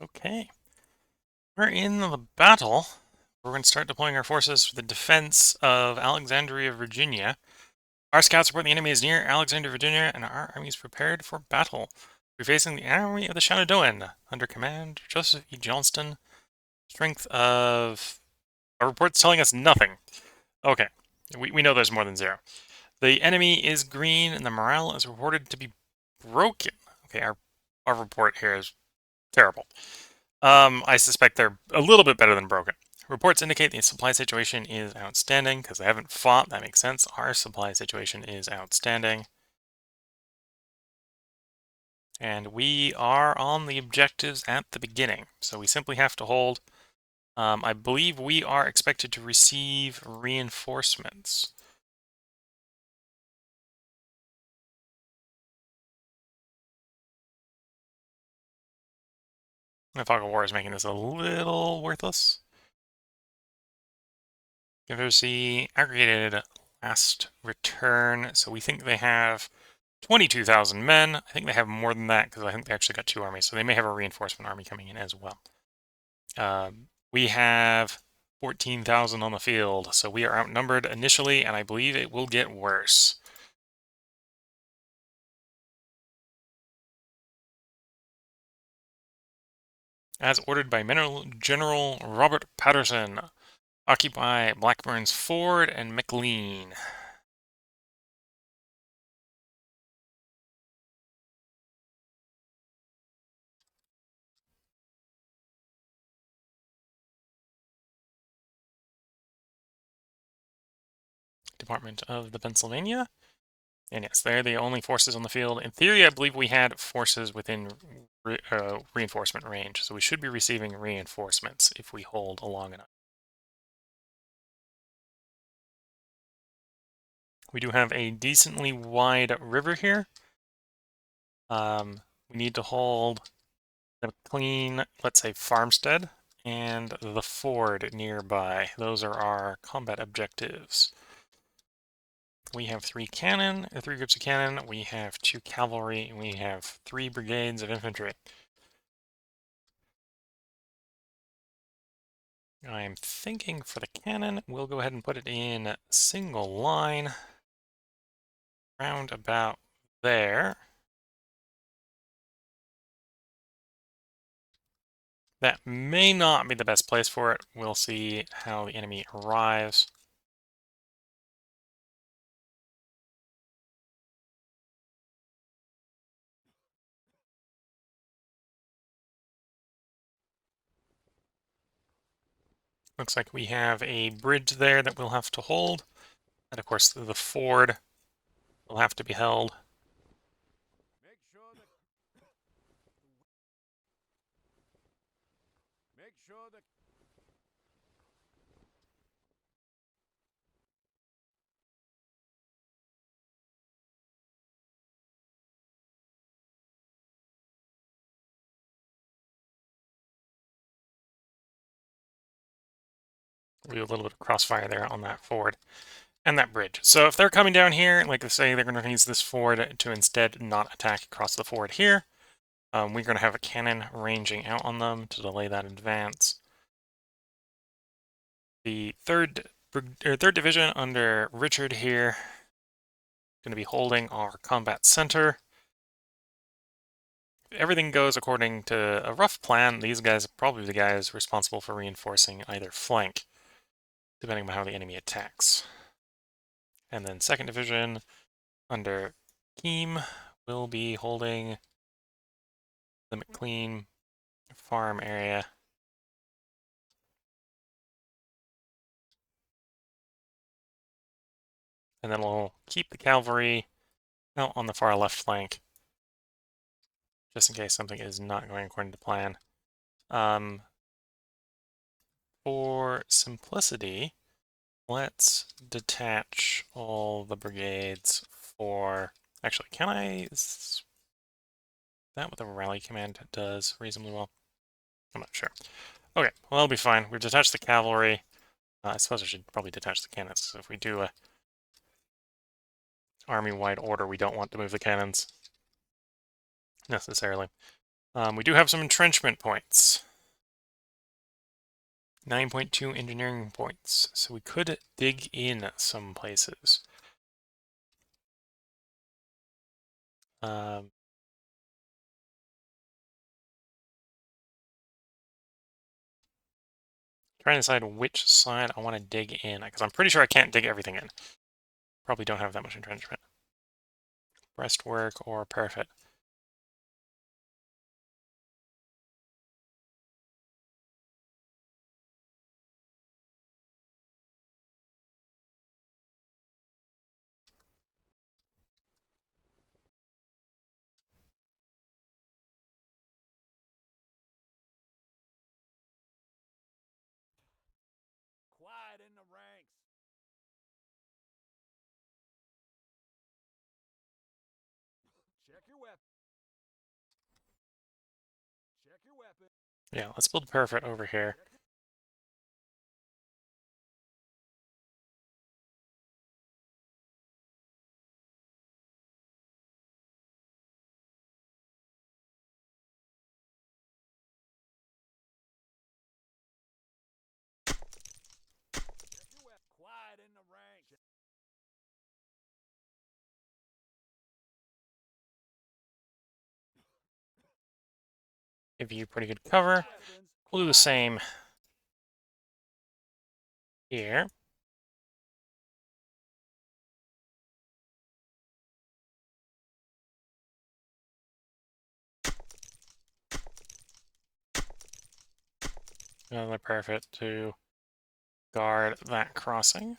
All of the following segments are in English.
Okay, we're in the battle. We're going to start deploying our forces for the defense of Alexandria, Virginia. Our scouts report the enemy is near Alexandria, Virginia, and our army is prepared for battle. We're facing the army of the Shenandoah under command Joseph E. Johnston. Strength of... Our report's telling us nothing. Okay, we know there's more than 0. The enemy is green, and the morale is reported to be broken. Okay, our report here is terrible. I suspect they're a little bit better than broken. Reports indicate the supply situation is outstanding because they haven't fought. That makes sense. Our supply situation is outstanding. And we are on the objectives at the beginning. So we simply have to hold. I believe we are expected to receive reinforcements. The fog of war is making this a little worthless. Confederacy aggregated last return. So we think they have 22,000 men. I think they have more than that because I think they actually got 2 armies. So they may have a reinforcement army coming in as well. We have 14,000 on the field. So we are outnumbered initially, and I believe it will get worse. As ordered by General Robert Patterson, occupy Blackburn's Ford and McLean. Department of the Pennsylvania. And yes, they're the only forces on the field. In theory, I believe we had forces within reinforcement range, so we should be receiving reinforcements if we hold long enough. We do have a decently wide river here. We need to hold the McLean, let's say, farmstead, and the ford nearby. Those are our combat objectives. We have 3 cannon, 3 groups of cannon. We have 2 cavalry, and we have 3 brigades of infantry. I'm thinking for the cannon, we'll go ahead and put it in single line, round about there. That may not be the best place for it. We'll see how the enemy arrives. Looks like we have a bridge there that we'll have to hold. And of course, the ford will have to be held. We'll do a little bit of crossfire there on that ford and that bridge. So if they're coming down here, like I say, they're going to use this ford to instead not attack across the ford here. We're going to have a cannon ranging out on them to delay that advance. The third division under Richard here going to be holding our combat center. If everything goes according to a rough plan, these guys are probably the guys responsible for reinforcing either flank, depending on how the enemy attacks. And then 2nd Division under Keem will be holding the McLean farm area. And then we'll keep the cavalry out on the far left flank, just in case something is not going according to plan. For simplicity, let's detach all the brigades for... Actually, can I... Is that what the rally command does reasonably well? I'm not sure. Okay, well, that'll be fine. We've detached the cavalry. I suppose I should probably detach the cannons. So if we do a army-wide order, we don't want to move the cannons necessarily. We do have some entrenchment points. 9.2 engineering points, so we could dig in some places. Trying to decide which side I want to dig in, because I'm pretty sure I can't dig everything in. Probably don't have that much entrenchment. Breastwork or parapet. Quiet in the ranks. Check your weapon. Check your weapon. Yeah, let's build a parapet over here. Quiet in the ranks. Give you pretty good cover. We'll do the same here. Another parapet to guard that crossing.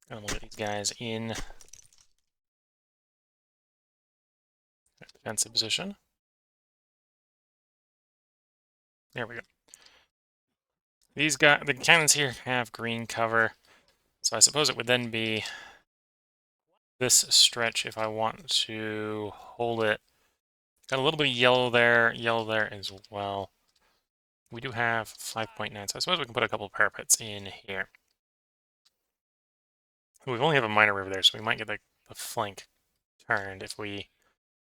And we'll get these guys in defensive position. There we go. These guys, the cannons here have green cover, so I suppose it would then be this stretch if I want to hold it. Got a little bit of yellow there as well. We do have 5.9, so I suppose we can put a couple of parapets in here. We only have a minor river there, so we might get the flank turned if we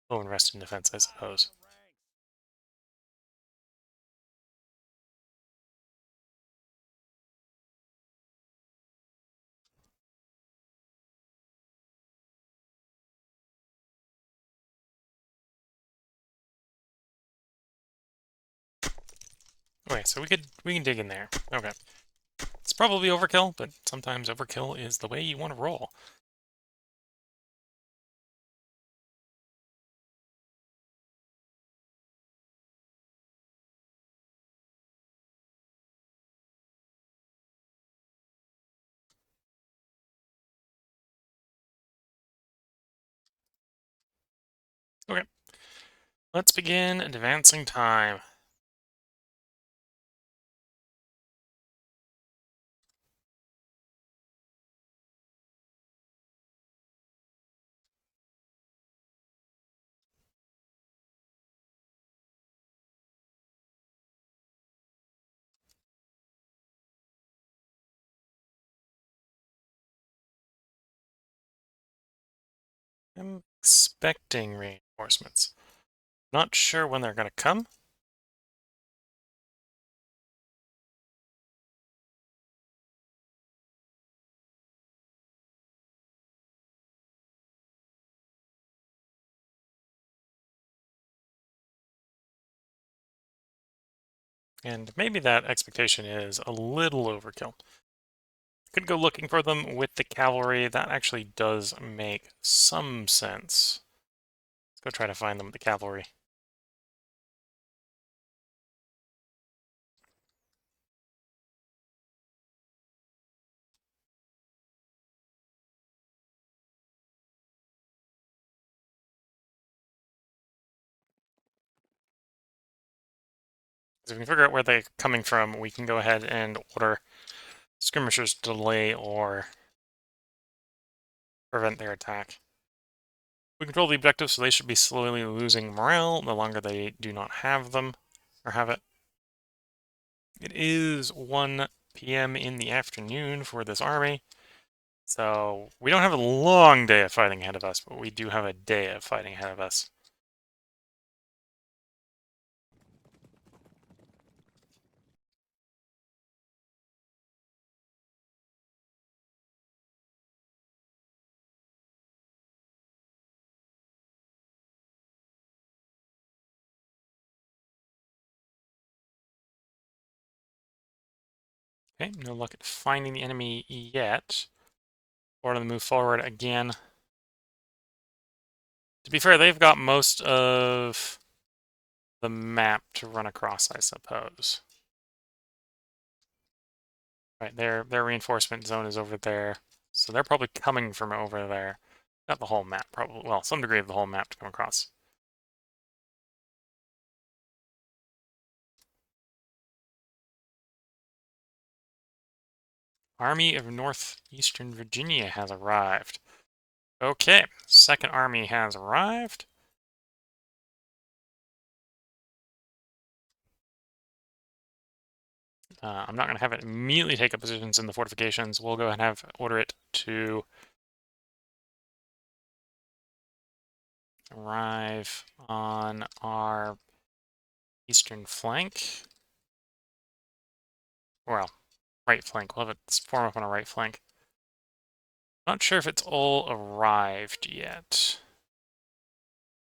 go and rest in defense, I suppose. Okay, so we can dig in there. Okay. It's probably overkill, but sometimes overkill is the way you want to roll. Okay. Let's begin advancing time. I'm expecting reinforcements. Not sure when they're going to come. And maybe that expectation is a little overkill. Could go looking for them with the cavalry. That actually does make some sense. Let's go try to find them with the cavalry. If we can figure out where they're coming from, we can go ahead and order skirmishers to delay or prevent their attack. We control the objectives, so they should be slowly losing morale the longer they do not have them, or have it. It is 1 p.m. in the afternoon for this army. So we don't have a long day of fighting ahead of us, but we do have a day of fighting ahead of us. Okay, no luck at finding the enemy yet. Or to move forward again. To be fair, they've got most of the map to run across, I suppose. Right, their reinforcement zone is over there. So they're probably coming from over there. Not the whole map, probably. Well, some degree of the whole map to come across. Army of Northeastern Virginia has arrived. Okay, second army has arrived. I'm not going to have it immediately take up positions in the fortifications. We'll go ahead and order it to arrive on our eastern flank. Well, right flank. We'll have it form up on our right flank. Not sure if it's all arrived yet.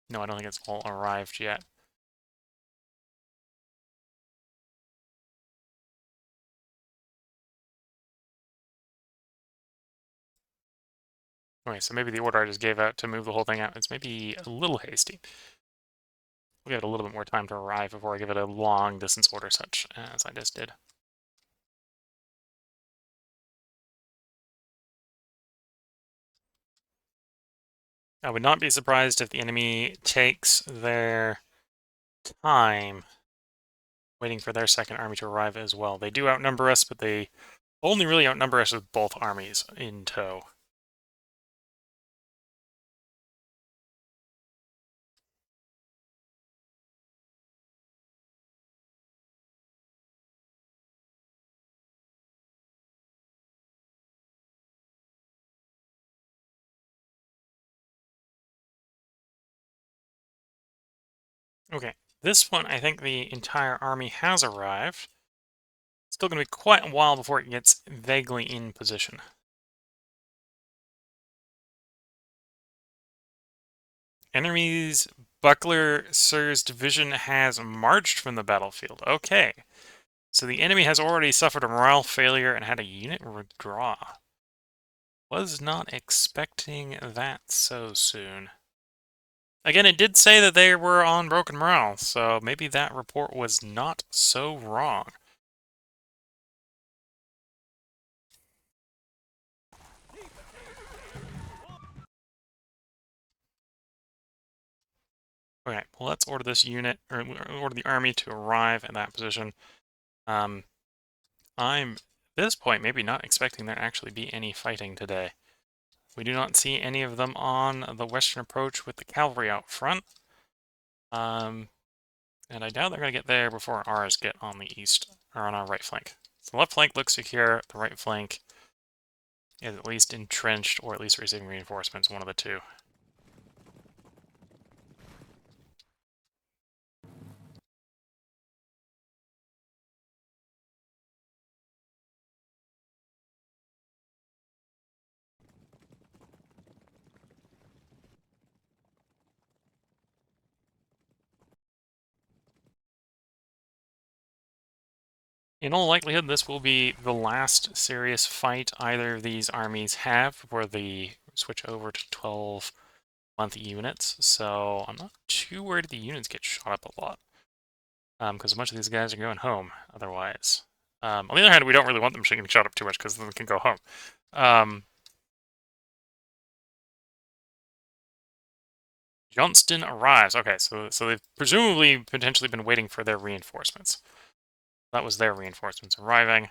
No, I don't think it's all arrived yet. Okay, so maybe the order I just gave out to move the whole thing out is maybe a little hasty. We'll give it a little bit more time to arrive before I give it a long distance order such as I just did. I would not be surprised if the enemy takes their time waiting for their second army to arrive as well. They do outnumber us, but they only really outnumber us with both armies in tow. Okay, this one, I think the entire army has arrived. Still going to be quite a while before it gets vaguely in position. Enemy's Buckler Sir's division has marched from the battlefield. Okay, so the enemy has already suffered a morale failure and had a unit withdraw. Was not expecting that so soon. Again, it did say that they were on broken morale, so maybe that report was not so wrong. Okay, well, let's order this unit, or order the army to arrive at that position. I'm, at this point, maybe not expecting there to actually be any fighting today. We do not see any of them on the western approach with the cavalry out front. And I doubt they're going to get there before ours get on the east, or on our right flank. So the left flank looks secure, the right flank is at least entrenched, or at least receiving reinforcements, one of the two. In all likelihood, this will be the last serious fight either of these armies have before they switch over to 12-month units, so I'm not too worried the units get shot up a lot, because a bunch of these guys are going home otherwise. On the other hand, we don't really want them getting shot up too much because then they can go home. Johnston arrives. Okay, so they've presumably potentially been waiting for their reinforcements. That was their reinforcements arriving.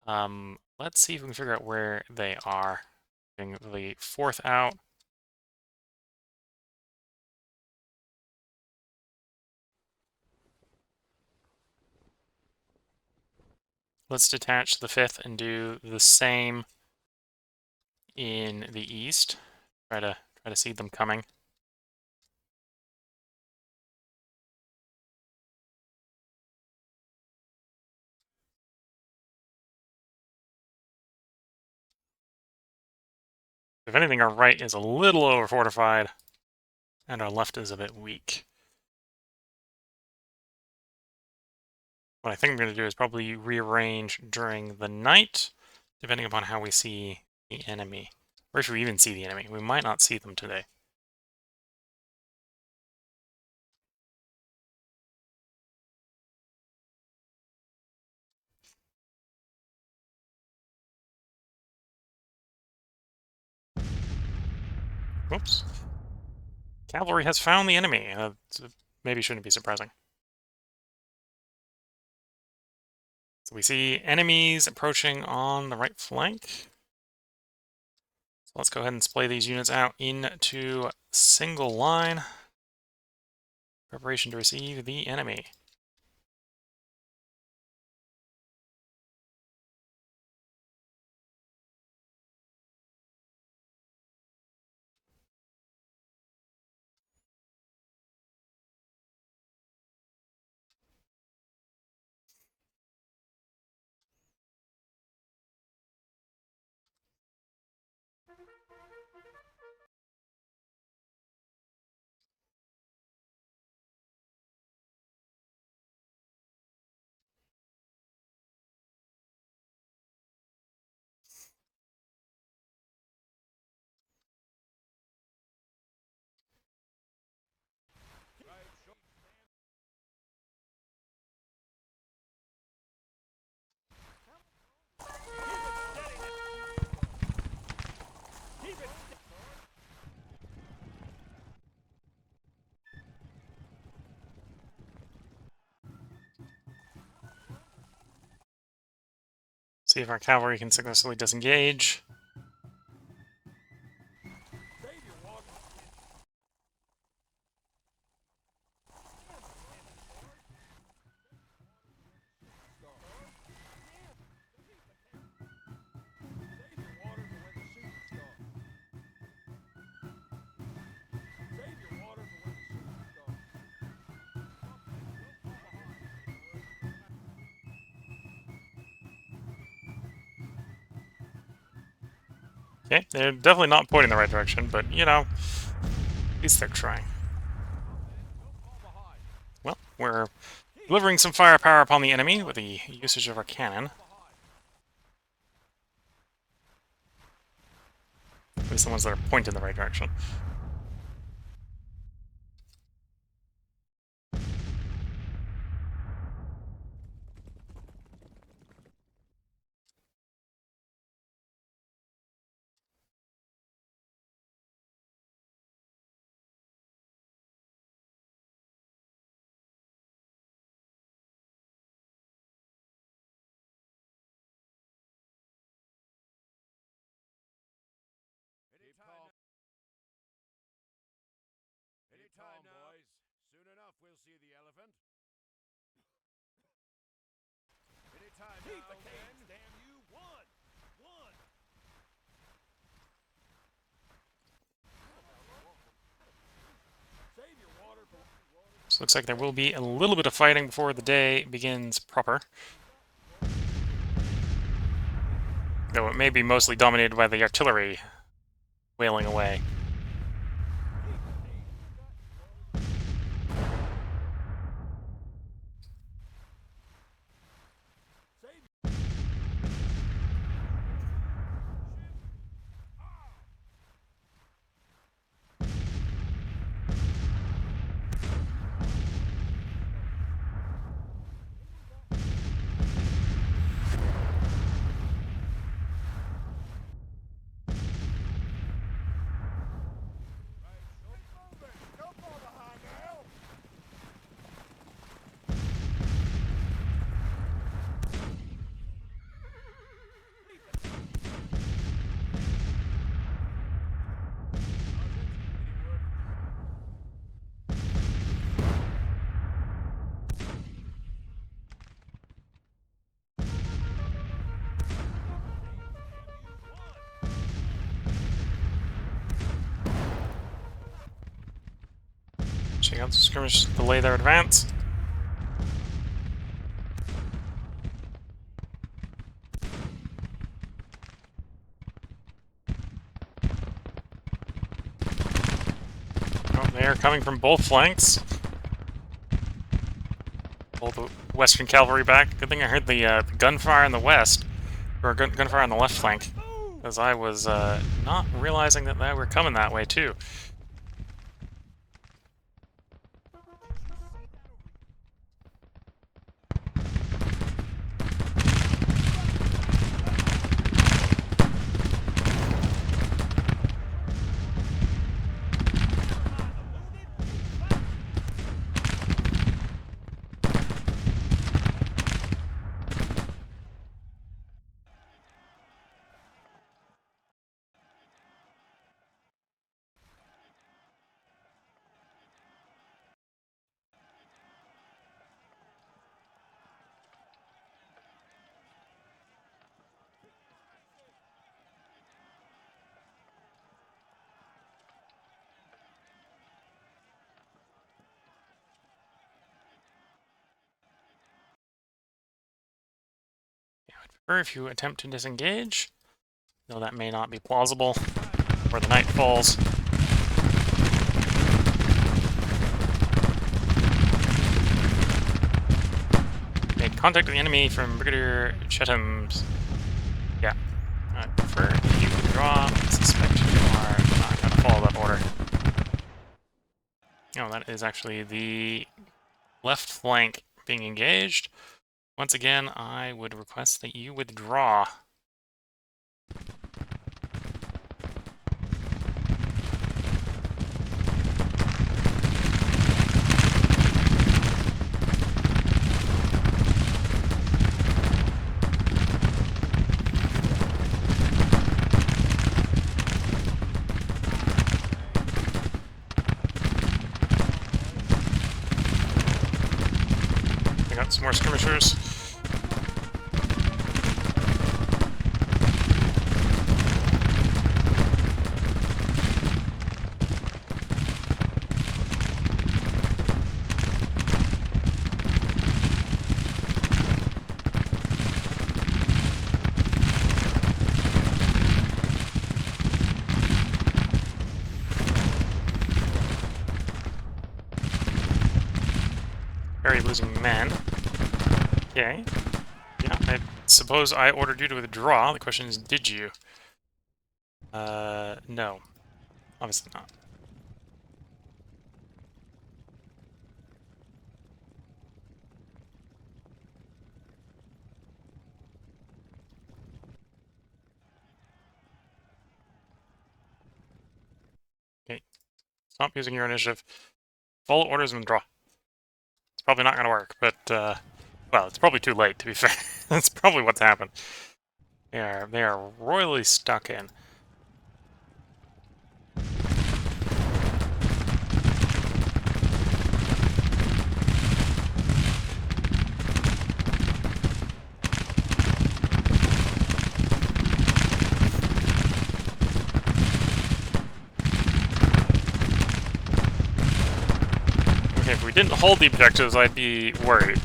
Let's see if we can figure out where they are. Getting the fourth out. Let's detach the fifth and do the same. in the east. Try to see them coming. If anything, our right is a little over fortified, and our left is a bit weak. What I think I'm going to do is probably rearrange during the night, depending upon how we see the enemy. Or if we even see the enemy. We might not see them today. Whoops. Cavalry has found the enemy. Maybe shouldn't be surprising. So we see enemies approaching on the right flank. So let's go ahead and splay these units out into single line. Preparation to receive the enemy. See if our cavalry can successfully disengage. Okay, they're definitely not pointing the right direction, but, you know, at least they're trying. Well, we're delivering some firepower upon the enemy with the usage of our cannon. At least the ones that are pointing the right direction. Anytime, boys. Soon enough, we'll see the elephant. Anytime now, keep the cadence, damn you! One! Save your water for... So it looks like there will be a little bit of fighting before the day begins proper. Though it may be mostly dominated by the artillery wailing away. Take out some skirmish to delay their advance. Oh, they are coming from both flanks. Pull the Western cavalry back. Good thing I heard the gunfire in the west, or gunfire on the left flank, as I was not realizing that they were coming that way too. Or if you attempt to disengage, though that may not be plausible, where the night falls. Made contact with the enemy from Brigadier Chetham's. Yeah, I prefer you withdraw. I suspect you are not going to follow that order. Oh, that is actually the left flank being engaged. Once again, I would request that you withdraw. I got some more skirmishers. Very losing men. Okay. Yeah, I suppose I ordered you to withdraw. The question is, did you? No. Obviously not. Okay. Stop using your initiative. Follow orders and withdraw. It's probably not going to work, but, well, it's probably too late, to be fair. That's probably what's happened. They are royally stuck in. Okay, if we didn't hold the objectives, I'd be worried.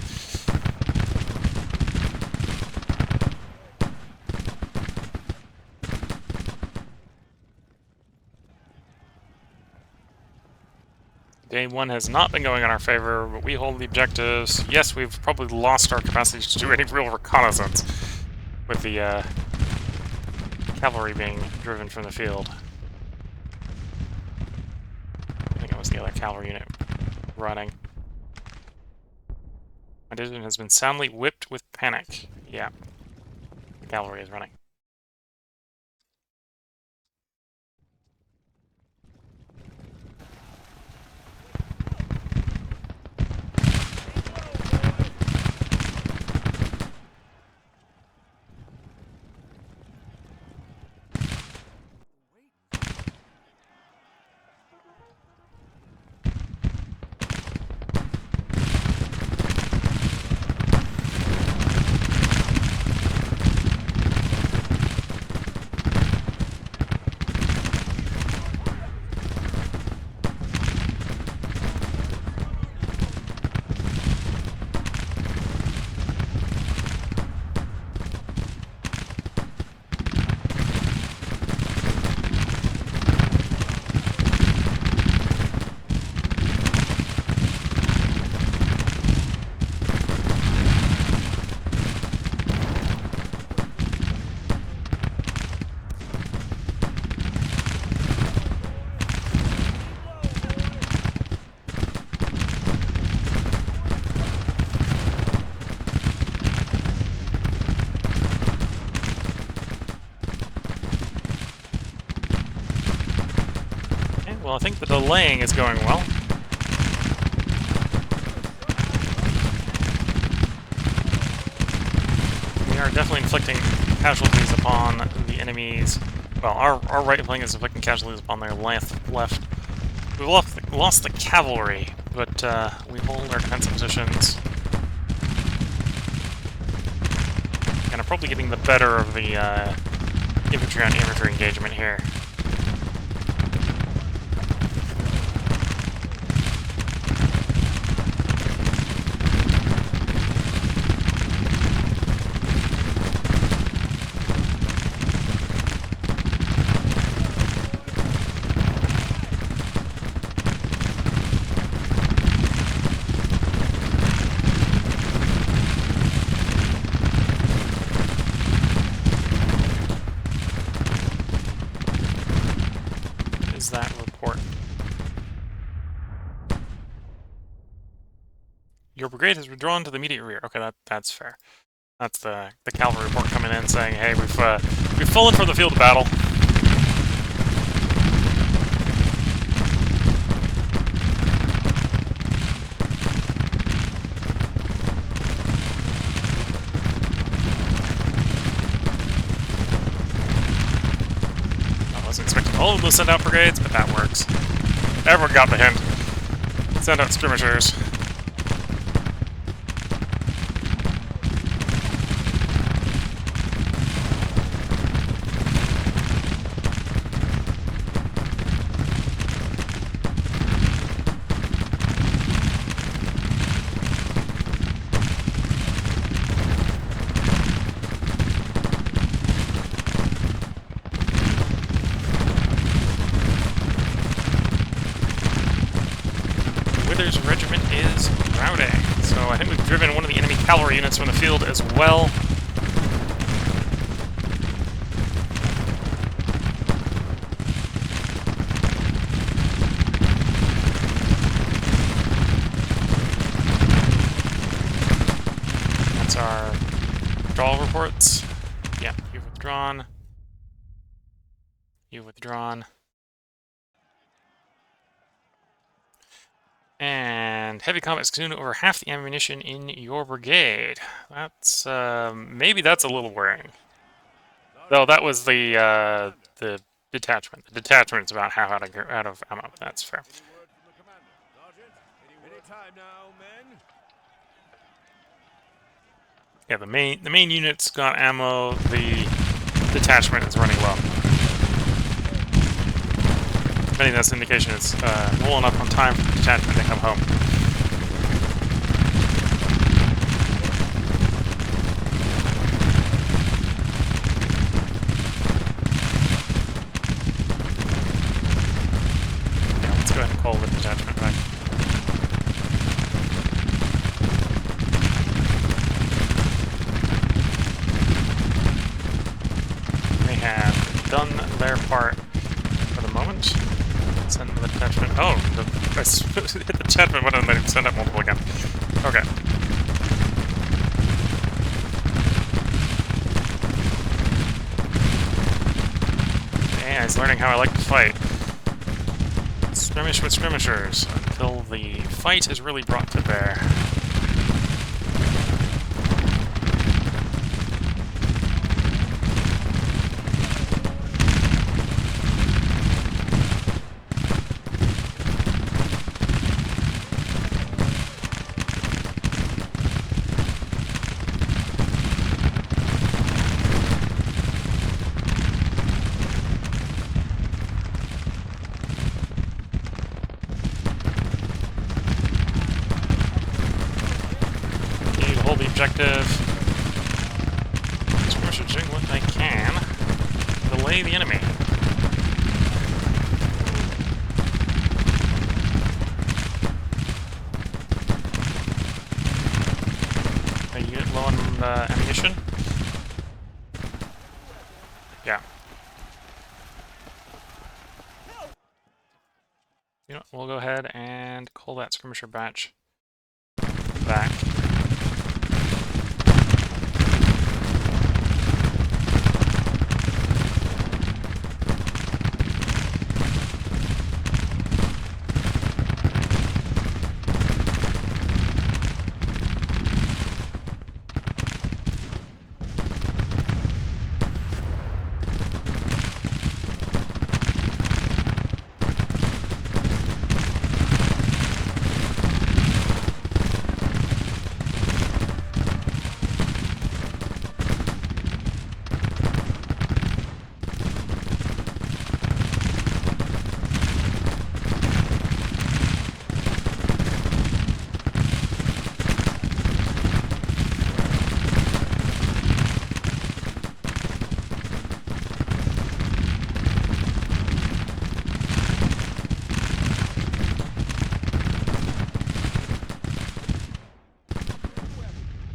Day one has not been going in our favor, but we hold the objectives. Yes, we've probably lost our capacity to do any real reconnaissance with the cavalry being driven from the field. I think it was the other cavalry unit running. My division has been soundly whipped with panic. Yeah, the cavalry is running. I think the delaying is going well. We are definitely inflicting casualties upon the enemies. Well, our right flank is inflicting casualties upon their left. We've lost the cavalry, but we hold our defensive positions. And are probably getting the better of the infantry on infantry engagement here. That report. Your brigade has withdrawn to the immediate rear. Okay, that's fair. That's the cavalry report coming in saying, hey, we've fallen from the field of battle. I wasn't expecting all of them to send out brigades, but that works. Everyone got the hint. Send out skirmishers. Wither's regiment is routing. So I think we've driven one of the enemy cavalry units from the field as well. That's our withdrawal reports. Yeah, you've withdrawn. You've withdrawn. And heavy combat is consumed over half the ammunition in your brigade. That's maybe that's a little worrying. Though that was the detachment. The detachment's about half out of ammo. That's fair. Yeah, the main unit's got ammo. The detachment is running low. I think that's an indication it's well enough on time for the detachment to come home. Yeah, let's go ahead and call the detachment back. They have done their part for the moment. Send the detachment. Oh, I hit the detachment button and then send it multiple again. Okay. Yeah, he's learning how I like to fight. Skirmish with skirmishers until the fight is really brought to bear. Hold the objective. Skirmishers doing what they can. Delay the enemy. Are you low on ammunition? Yeah. You know, we'll go ahead and call that skirmisher batch back.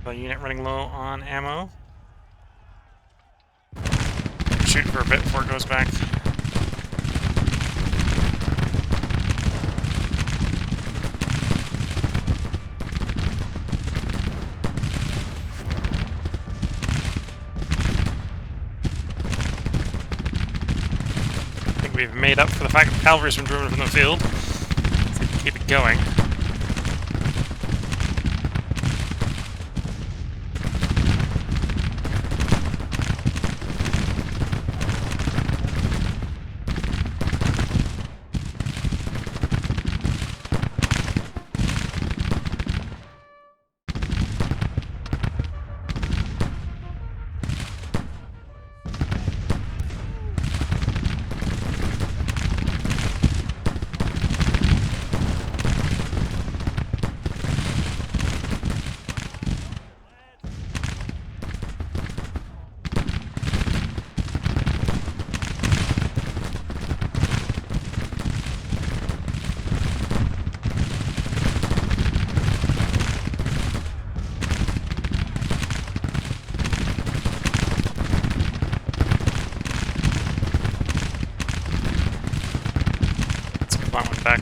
The unit running low on ammo. Shoot for a bit before it goes back. I think we've made up for the fact that the cavalry's been driven from the field. Let's see if we can keep it going. That one back.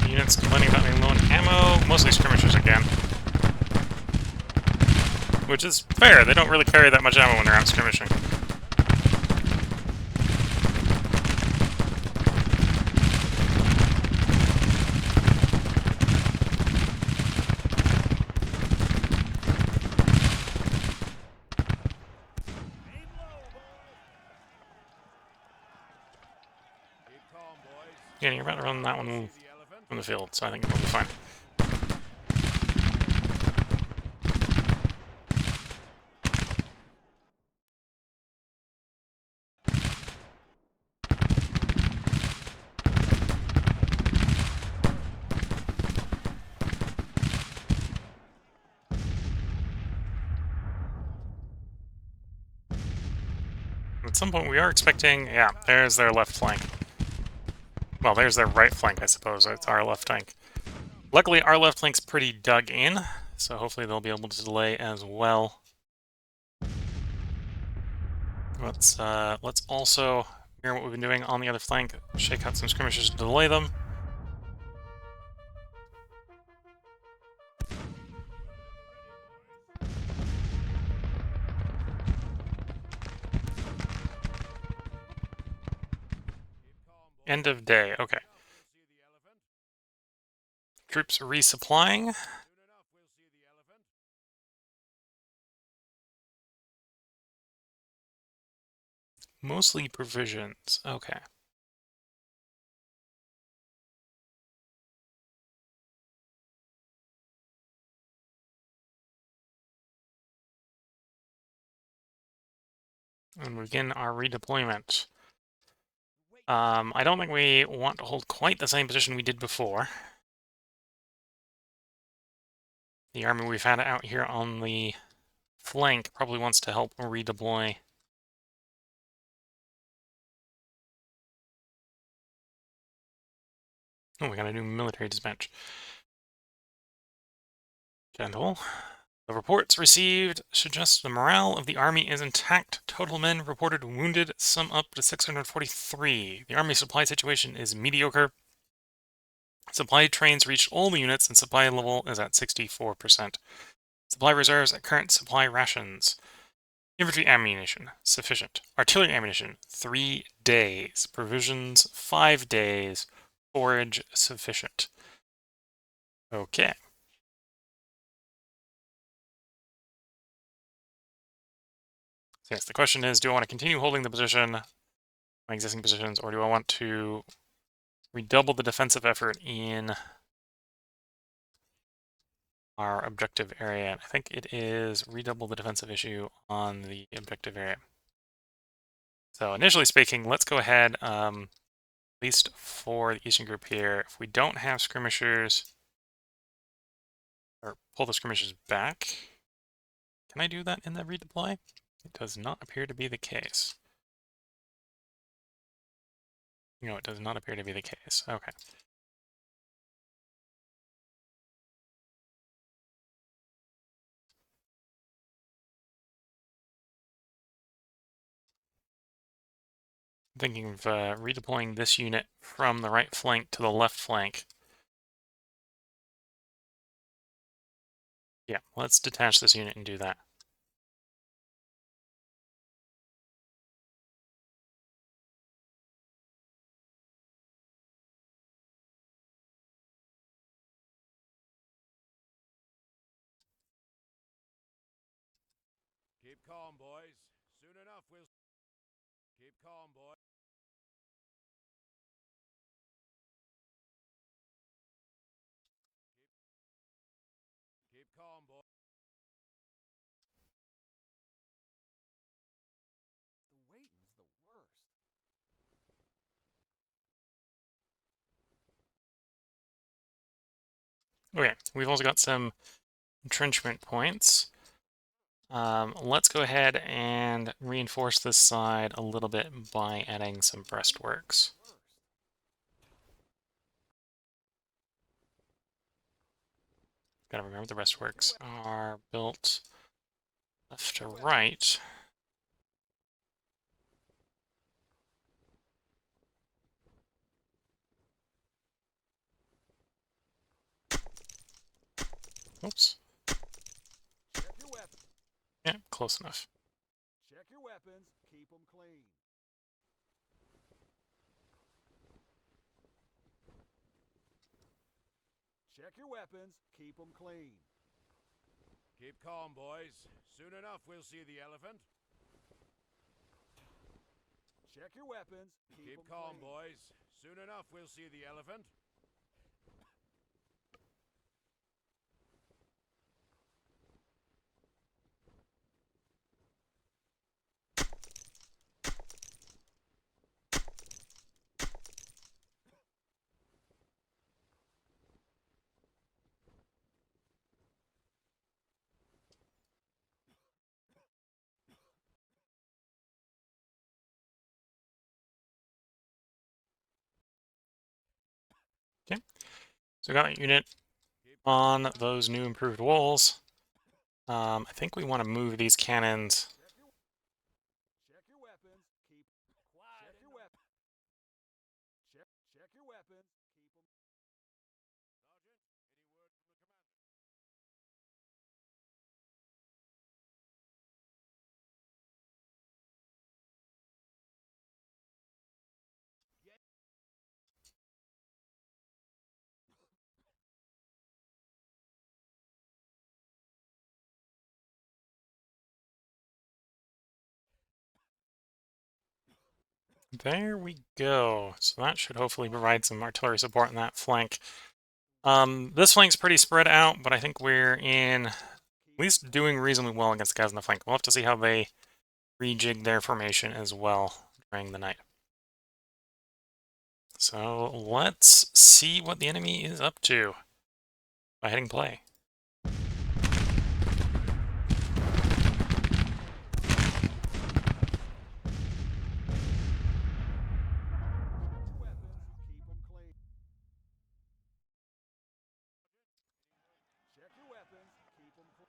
Units complaining about being low on ammo, mostly skirmishers again. Which is fair, they don't really carry that much ammo when they're out skirmishing. Yeah, you're about to run that one from the field, so I think it'll be fine. At some point we are expecting... yeah, there's their left flank. Well, there's their right flank, I suppose. It's our left flank. Luckily, our left flank's pretty dug in, so hopefully they'll be able to delay as well. Let's also mirror what we've been doing on the other flank. Shake out some skirmishers to delay them. End of day, okay. Troops resupplying. Mostly provisions, okay. And we begin our redeployment. I don't think we want to hold quite the same position we did before. The army we've had out here on the flank probably wants to help redeploy. Oh, we got a new military dispatch. Gentle. The reports received suggest the morale of the army is intact. Total men reported wounded, sum up to 643. The army supply situation is mediocre. Supply trains reached all the units and supply level is at 64%. Supply reserves at current supply rations. Infantry ammunition, sufficient. Artillery ammunition, 3 days. Provisions, 5 days. Forage, sufficient. Okay. So yes, the question is, do I want to continue holding the position, my existing positions, or do I want to redouble the defensive effort in our objective area? And I think it is redouble the defensive issue on the objective area. So initially speaking, let's go ahead, at least for the Eastern group here, if we don't have skirmishers, or pull the skirmishers back, can I do that in the redeploy? It does not appear to be the case. No, it does not appear to be the case. Okay. I'm thinking of redeploying this unit from the right flank to the left flank. Yeah, let's detach this unit and do that. Keep calm, boys. Soon enough, we'll... Keep calm, boys. Keep calm, boys. The waiting's the worst. Okay, we've also got some entrenchment points. Let's go ahead and reinforce this side a little bit by adding some breastworks. Gotta remember the breastworks are built left to right. Oops. Check your weapons. Yeah, close enough. Check your weapons. Keep them clean. Check your weapons. Keep them clean. Keep calm, boys. Soon enough, we'll see the elephant. Check your weapons. Keep calm, clean. Boys. Soon enough, we'll see the elephant. Okay, so we got a unit on those new improved walls. I think we want to move these cannons. Check your weapons. Keep quiet. Check your weapons. Check your weapons. Keep them. Sergeant, any word from the commander? There we go. So that should hopefully provide some artillery support on that flank. This flank's pretty spread out, but I think we're at least doing reasonably well against the guys on the flank. We'll have to see how they rejig their formation as well during the night. So let's see what the enemy is up to by hitting play. Check your weapons. Keep them clean.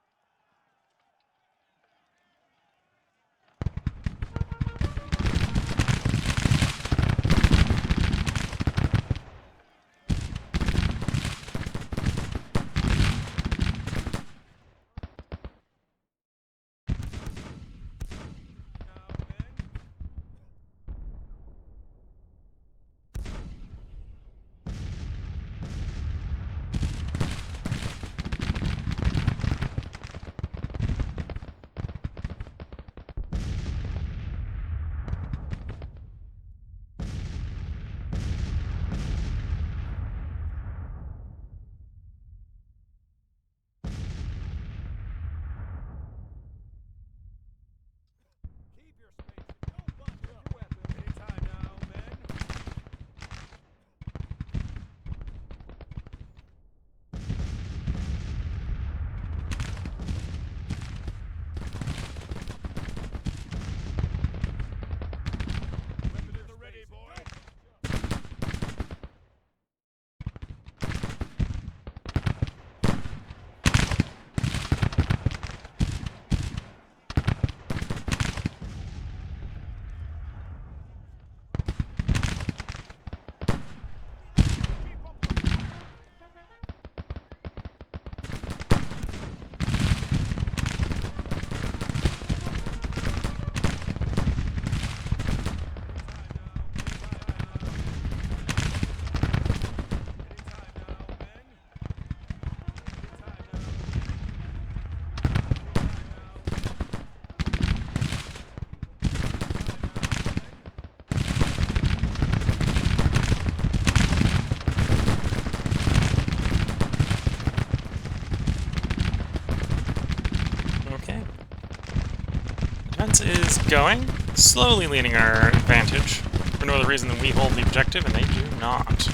is going, slowly leaning our advantage, for no other reason than we hold the objective and they do not.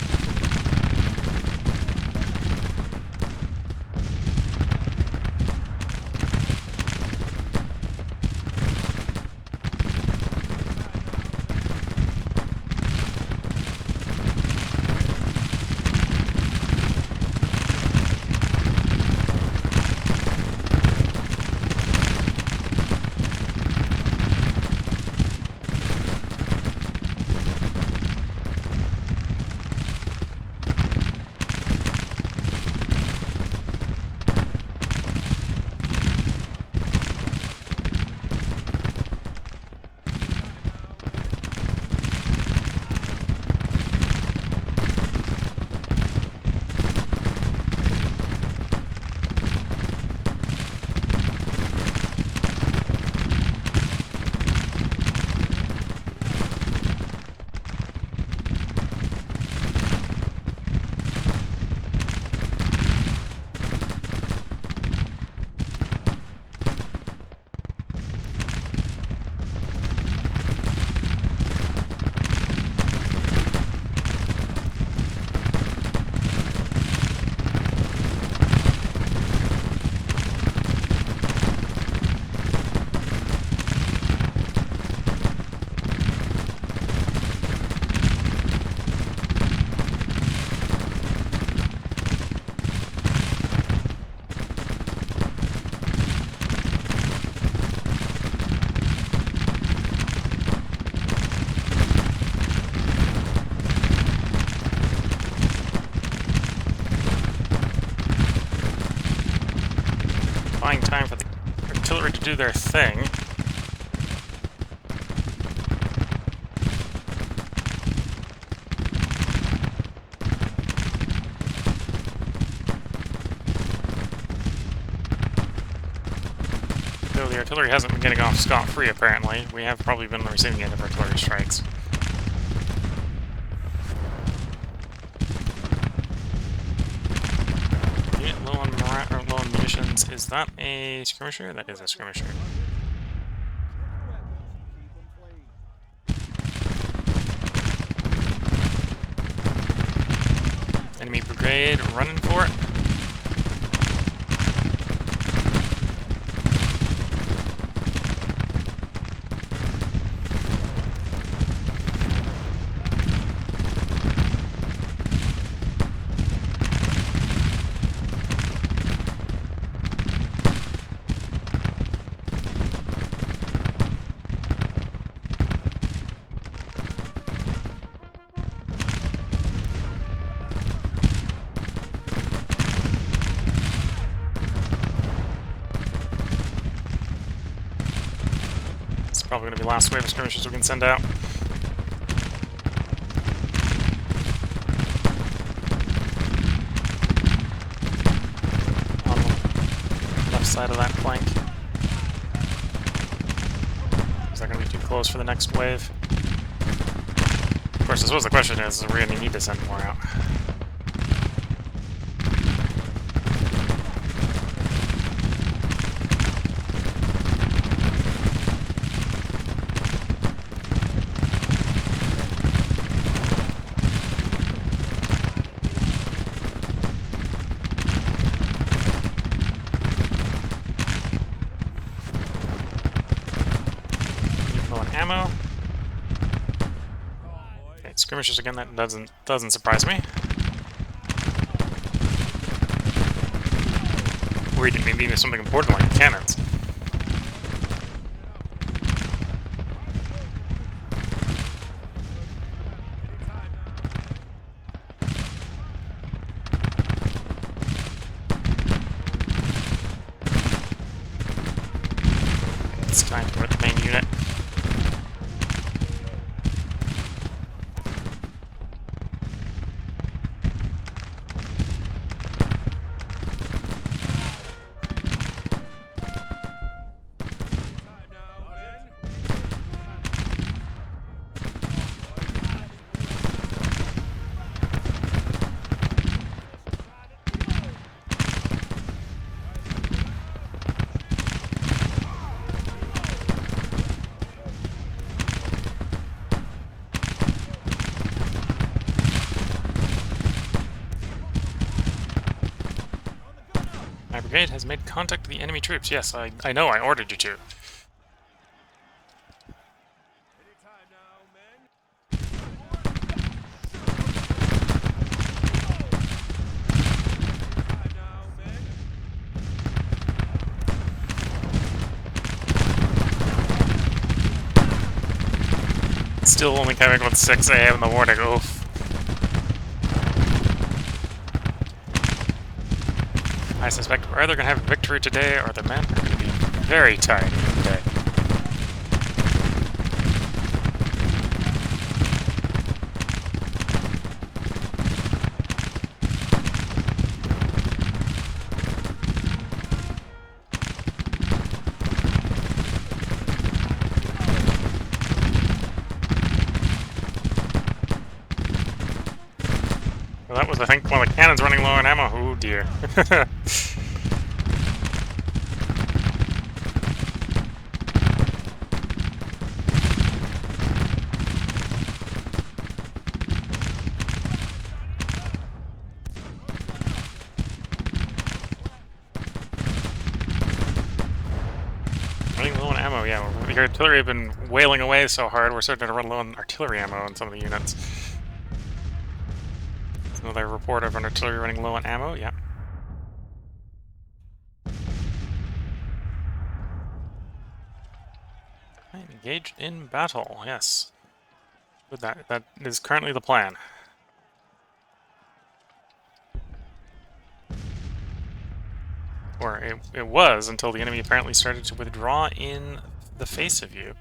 Buying time for the artillery to do their thing. Though the artillery hasn't been getting off scot-free, apparently. We have probably been receiving end of artillery strikes. Unit low on munitions. Is that a skirmisher? That is a skirmisher. Enemy brigade running for it. Probably going to be the last wave of skirmishers we can send out. On the left side of that flank. Is that going to be too close for the next wave? Of course, I suppose the question is, are we going to need to send more out? Ammo. Okay, skirmishers again. That doesn't surprise me. Worried it may be something important like cannons. It's time to hit the main unit. brigade has made contact with the enemy troops. Yes, I know I ordered you to. Anytime now, men. Anytime now, men. Still only coming with 6 a.m. in the morning. Oof. I suspect we're either going to have a victory today or the men are going to be very tired today. Well, that was, I think, one of the cannons running low on ammo. Oh dear. Running low on ammo, yeah. The artillery have been wailing away so hard, we're starting to run low on artillery ammo on some of the units. That's another report of an artillery running low on ammo, yeah. Engaged in battle, yes. But that is currently the plan. Or it was until the enemy apparently started to withdraw in the face of you.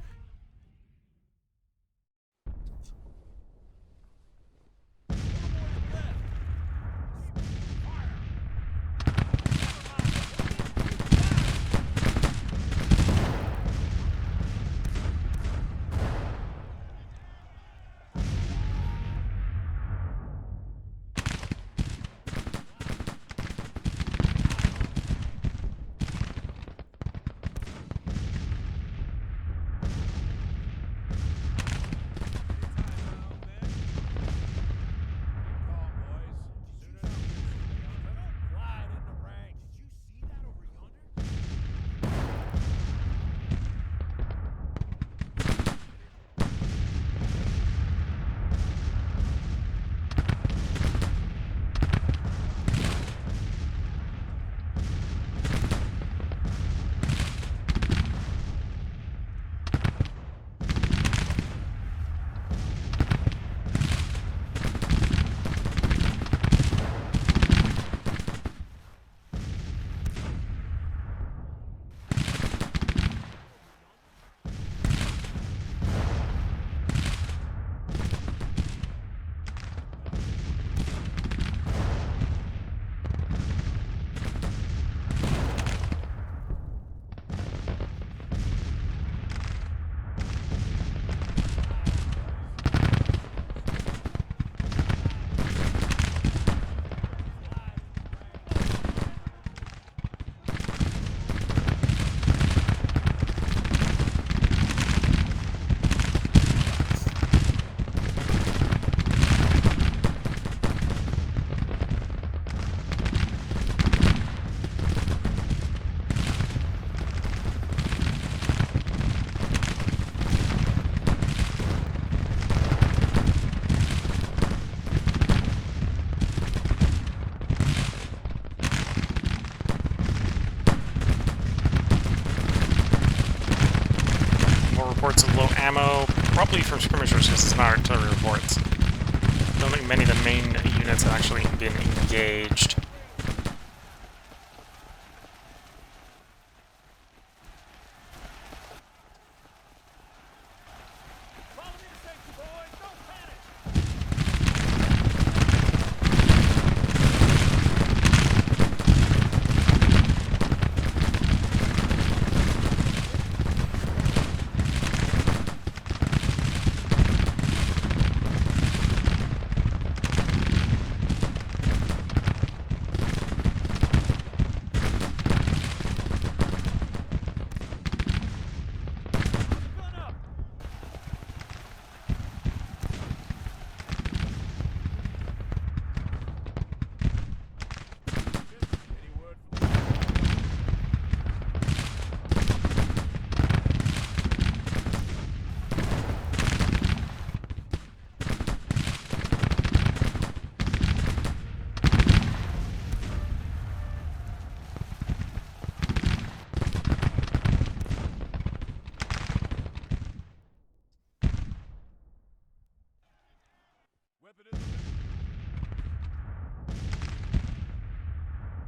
Reports of low ammo, probably from skirmishers because it's not artillery reports. I don't think many of the main units have actually been engaged.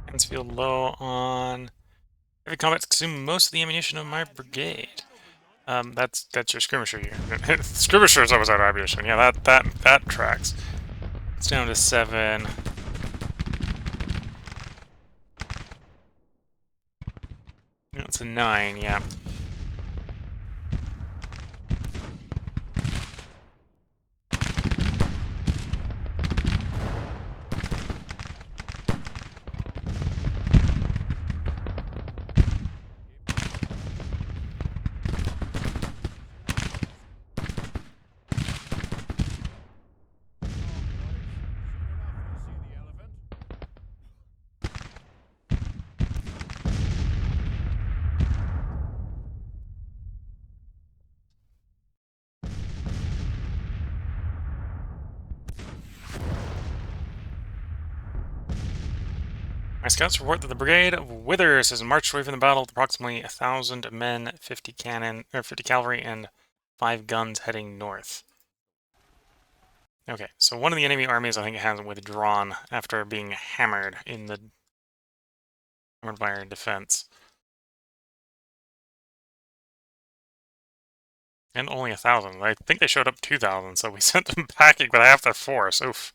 Mansfield low on heavy combat's consumed most of the ammunition of my brigade. That's your skirmisher unit. Skirmisher's always out of ammunition. Yeah, that tracks. It's down to 7. It's a 9, yeah. My scouts report that the brigade of Withers has marched away from the battle with approximately 1,000 men, 50 cannon, or 50 cavalry, and 5 guns heading north. Okay, so one of the enemy armies I think has withdrawn after being hammered by our defense. And only 1,000. I think they showed up 2,000, so we sent them packing with half their force. Oof.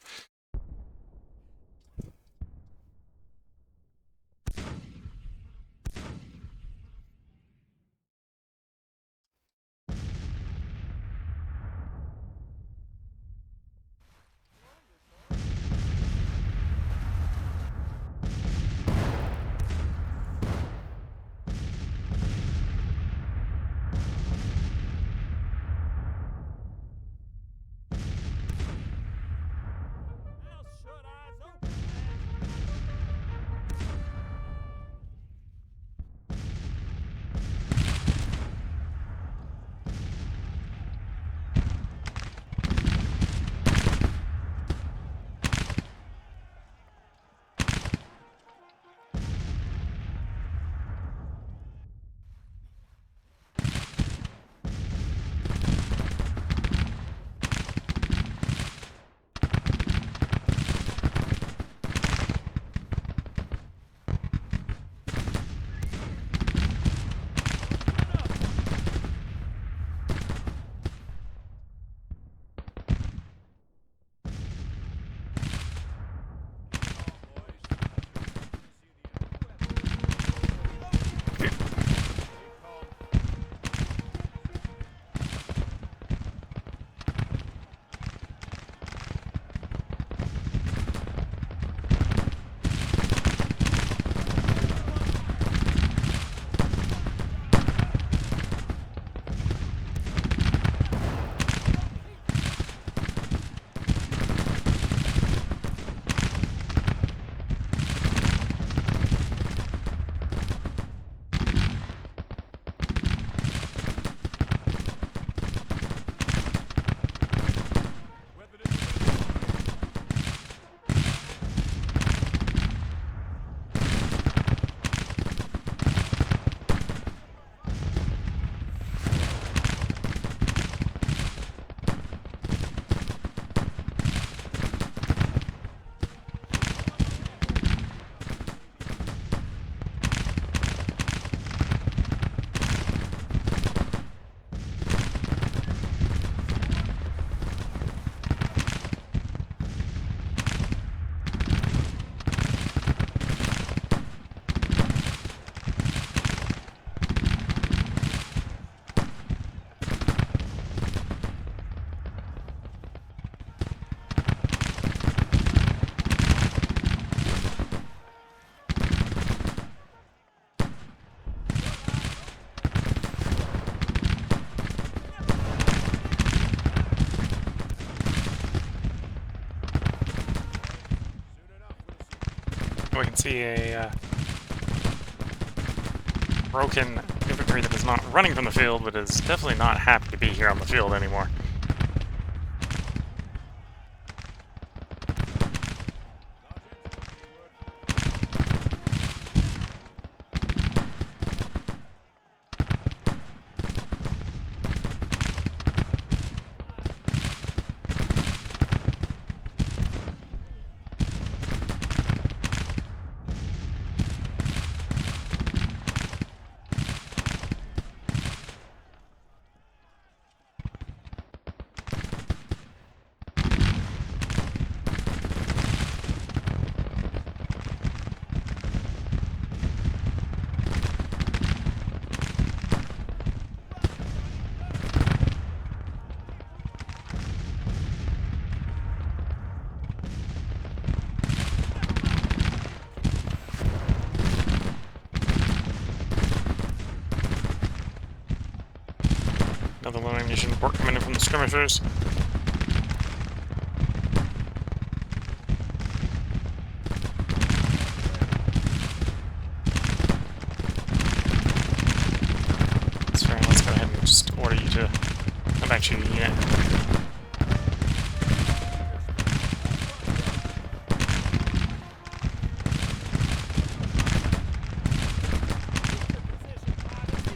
We can see a broken infantry that is not running from the field, but is definitely not happy to be here on the field anymore. Another low ammunition report coming in from the skirmishers. That's fair. Let's go ahead and just order you to come back to your unit.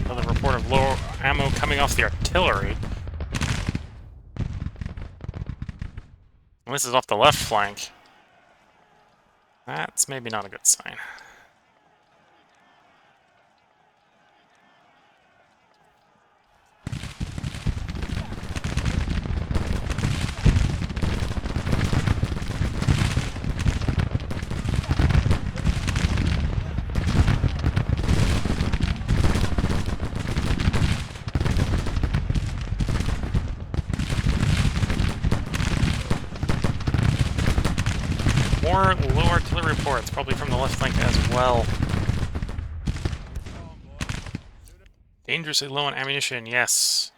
Another report of low ammo coming off the artillery. And this is off the left flank. That's maybe not a good sign. More low artillery reports, probably from the left flank as well. Dangerously low on ammunition, yes.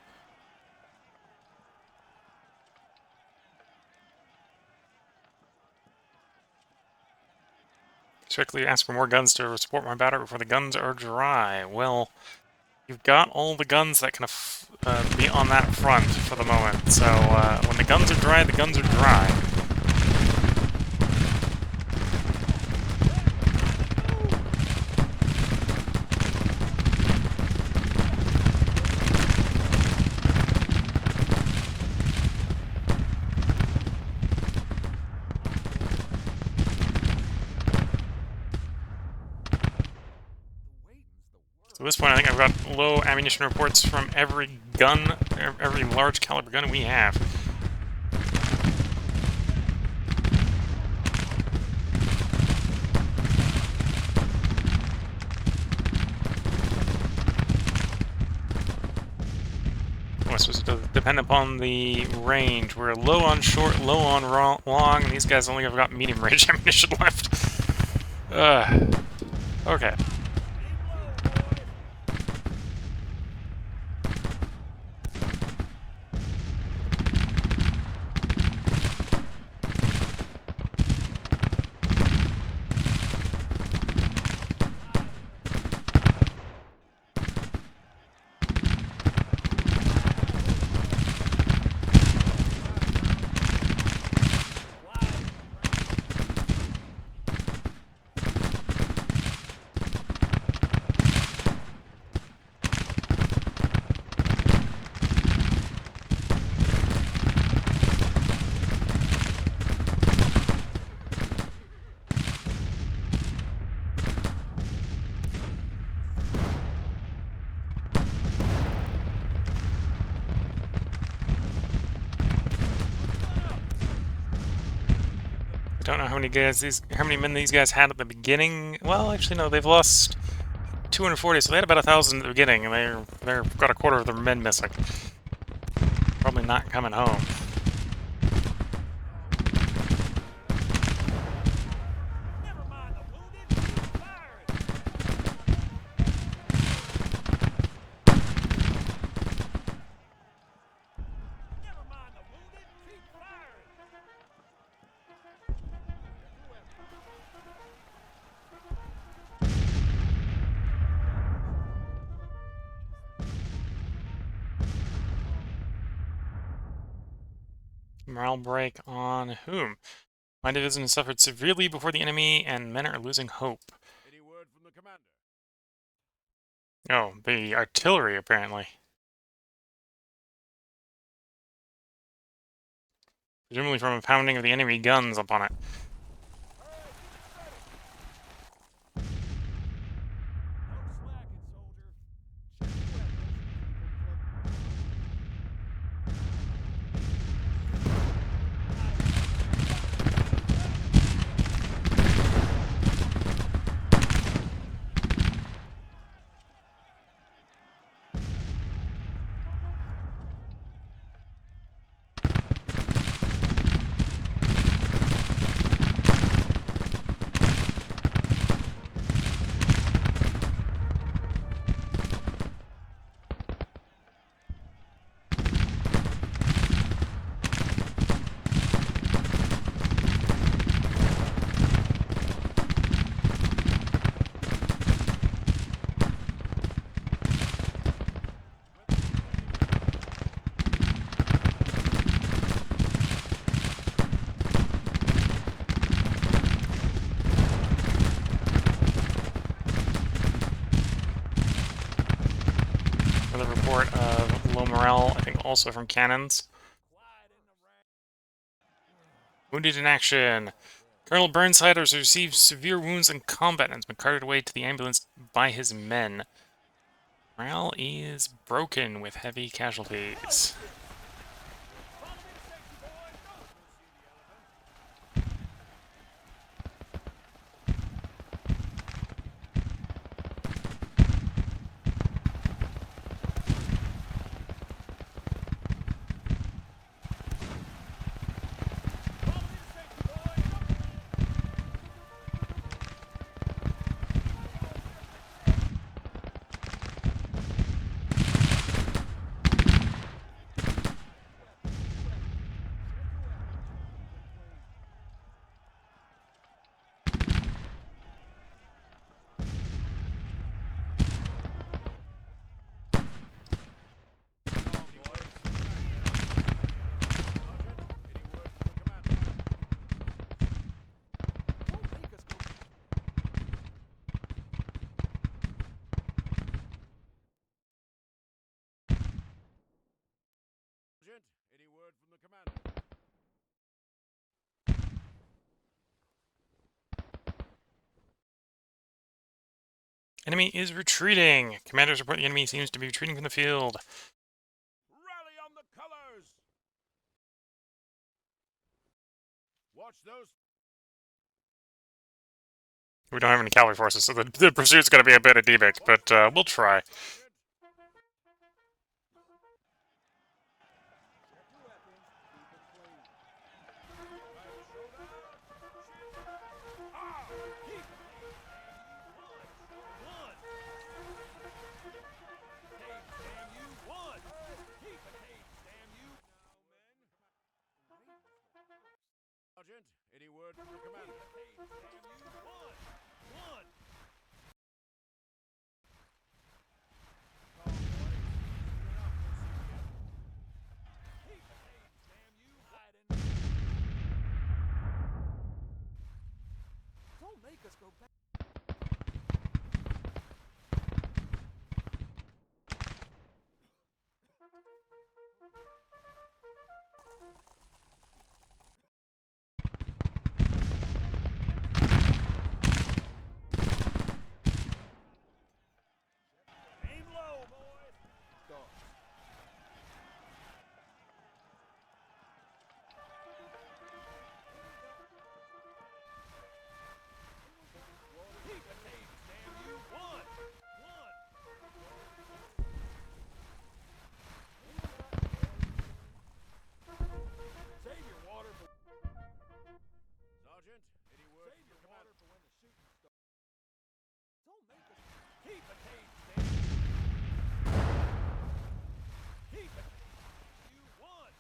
Strictly ask for more guns to support my battery before the guns are dry. Well, you've got all the guns that can be on that front for the moment. So when the guns are dry, the guns are dry. So at this point, I think I've got low ammunition reports from every gun, every large caliber gun we have. Oh, I suppose it does depend upon the range. We're low on short, low on long, and these guys only have got medium range ammunition left. Okay. Don't know how many men these guys had at the beginning. Well, actually, no, they've lost 240, so they had about 1,000 at the beginning, and they've got a quarter of their men missing. Probably not coming home. Morale break on whom? My division has suffered severely before the enemy, and men are losing hope. Any word from the commander? Oh, the artillery, apparently. Presumably from a pounding of the enemy guns upon it. report of low morale, I think also from cannons. Wounded in action. Colonel Burnside has received severe wounds in combat and has been carted away to the ambulance by his men. Morale is broken with heavy casualties. Any word from the commander? Enemy is retreating. Commanders report the enemy seems to be retreating from the field. Rally on the colors! Watch those. We don't have any cavalry forces, so the pursuit's going to be a bit of D-Bix, but we'll try. Sergeant, any word from the commander? Don't make us go back. Aim low, boys! Stop. Keep the tape, damn you! One! Save your water for Sergeant, any word save from your the water commander? for when the shooting starts. Don't make us Keep the tape, damn you! Keep it! You one!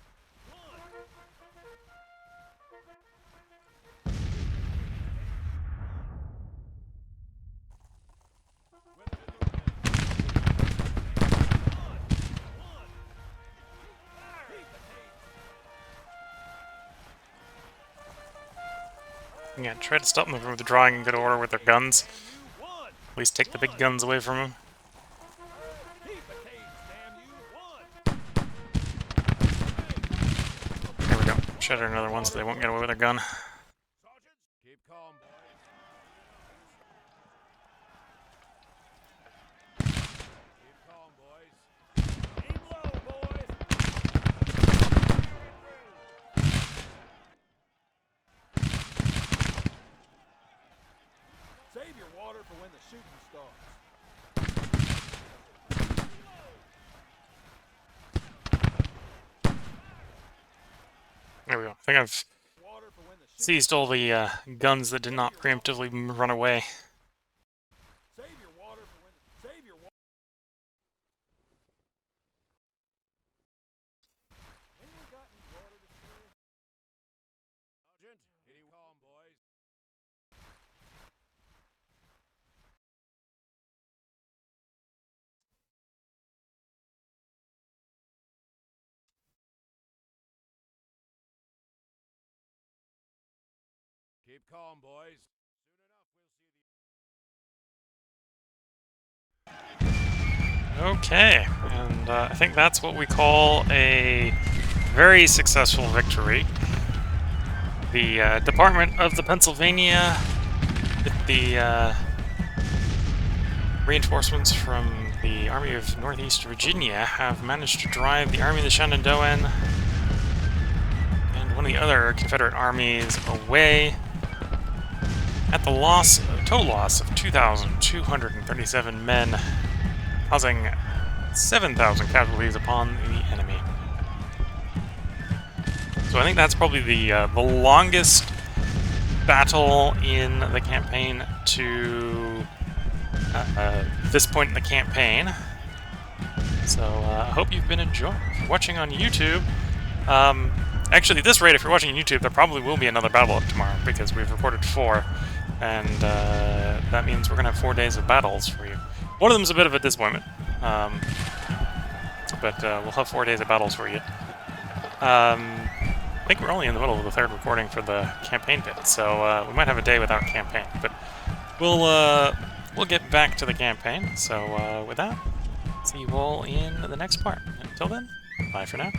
Yeah, try to stop them from withdrawing in good order with their guns. At least take the big guns away from them. There we go. Shatter another one so they won't get away with their gun. Sergeants, keep calm, boys. Keep calm, boys. Aim low, boys. save your water for when the shooting starts. There we go. I think I've Water for when the shooting seized all the guns that did not preemptively run away. Save your water for when the save your water. Anyone got any water to spare? Sergeant, any calm, boys. Keep calm, boys. Soon enough, we'll see the... Okay, and And I think that's what we call a very successful victory. The Department of the Pennsylvania, with the reinforcements from the Army of Northeast Virginia, have managed to drive the Army of the Shenandoah and one of the other Confederate armies away at the total loss of 2,237 men, causing 7,000 casualties upon the enemy. So I think that's probably the longest battle in the campaign to this point in the campaign. So I hope you've been enjoying. If you're watching on YouTube, actually at this rate, if you're watching YouTube, there probably will be another battle up tomorrow, because we've recorded 4, and that means we're going to have 4 days of battles for you. One of them is a bit of a disappointment, but we'll have 4 days of battles for you. I think we're only in the middle of the 3rd recording for the campaign bit, so we might have a day without campaign, but we'll get back to the campaign. So with that, see you all in the next part. Until then, bye for now.